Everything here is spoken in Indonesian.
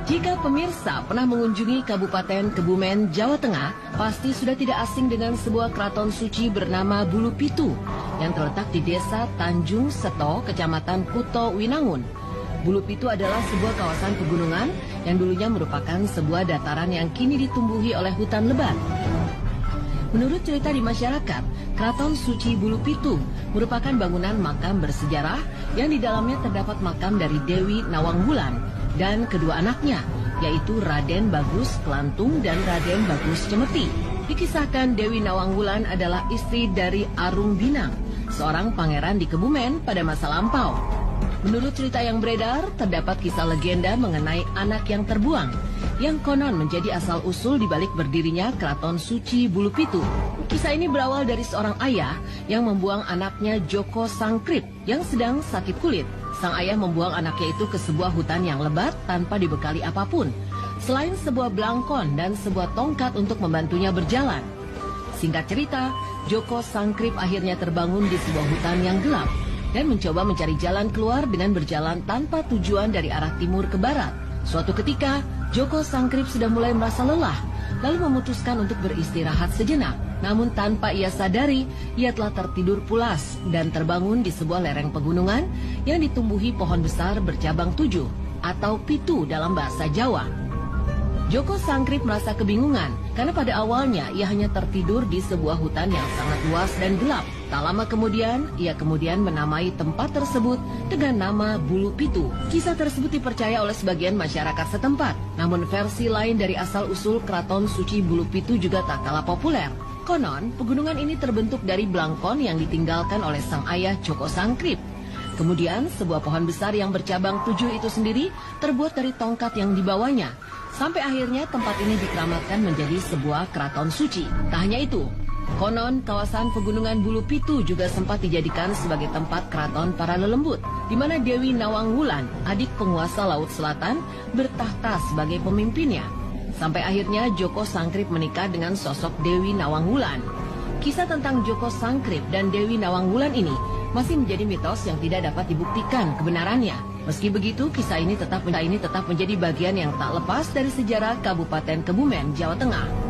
Jika pemirsa pernah mengunjungi Kabupaten Kebumen, Jawa Tengah, pasti sudah tidak asing dengan sebuah keraton suci bernama Bulu Pitu yang terletak di Desa Tanjung Seto, Kecamatan Kuto Winangun. Bulu Pitu adalah sebuah kawasan pegunungan yang dulunya merupakan sebuah dataran yang kini ditumbuhi oleh hutan lebat. Menurut cerita di masyarakat, Keraton Suci Bulu Pitu merupakan bangunan makam bersejarah yang di dalamnya terdapat makam dari Dewi Nawang Wulan dan kedua anaknya, yaitu Raden Bagus Kelantung dan Raden Bagus Cemeti. Dikisahkan Dewi Nawang Wulan adalah istri dari Arung Binang, seorang pangeran di Kebumen pada masa lampau. Menurut cerita yang beredar, terdapat kisah legenda mengenai anak yang terbuang, yang konon menjadi asal-usul dibalik berdirinya Keraton Suci Bulu Pitu. Kisah ini berawal dari seorang ayah yang membuang anaknya Joko Sangkrip yang sedang sakit kulit. Sang ayah membuang anaknya itu ke sebuah hutan yang lebat tanpa dibekali apapun, selain sebuah belangkon dan sebuah tongkat untuk membantunya berjalan. Singkat cerita, Joko Sangkrip akhirnya terbangun di sebuah hutan yang gelap dan mencoba mencari jalan keluar dengan berjalan tanpa tujuan dari arah timur ke barat. Suatu ketika, Joko Sangkrip sudah mulai merasa lelah, lalu memutuskan untuk beristirahat sejenak. Namun tanpa ia sadari, ia telah tertidur pulas dan terbangun di sebuah lereng pegunungan yang ditumbuhi pohon besar bercabang 7 atau pitu dalam bahasa Jawa. Joko Sangkrip merasa kebingungan karena pada awalnya ia hanya tertidur di sebuah hutan yang sangat luas dan gelap. Tak lama kemudian, ia menamai tempat tersebut dengan nama Bulu Pitu. Kisah tersebut dipercaya oleh sebagian masyarakat setempat. Namun versi lain dari asal-usul Keraton Suci Bulu Pitu juga tak kalah populer. Konon, pegunungan ini terbentuk dari belangkon yang ditinggalkan oleh sang ayah Joko Sangkrip. Kemudian, sebuah pohon besar yang bercabang 7 itu sendiri terbuat dari tongkat yang dibawanya. Sampai akhirnya tempat ini dikeramatkan menjadi sebuah keraton suci. Tak hanya itu, konon kawasan pegunungan Bulu Pitu juga sempat dijadikan sebagai tempat keraton para lelembut, di mana Dewi Nawang Wulan, adik penguasa Laut Selatan, bertahta sebagai pemimpinnya. Sampai akhirnya Joko Sangkrip menikah dengan sosok Dewi Nawang Wulan. Kisah tentang Joko Sangkrip dan Dewi Nawang Wulan ini masih menjadi mitos yang tidak dapat dibuktikan kebenarannya. Meski begitu, kisah ini tetap menjadi bagian yang tak lepas dari sejarah Kabupaten Kebumen, Jawa Tengah.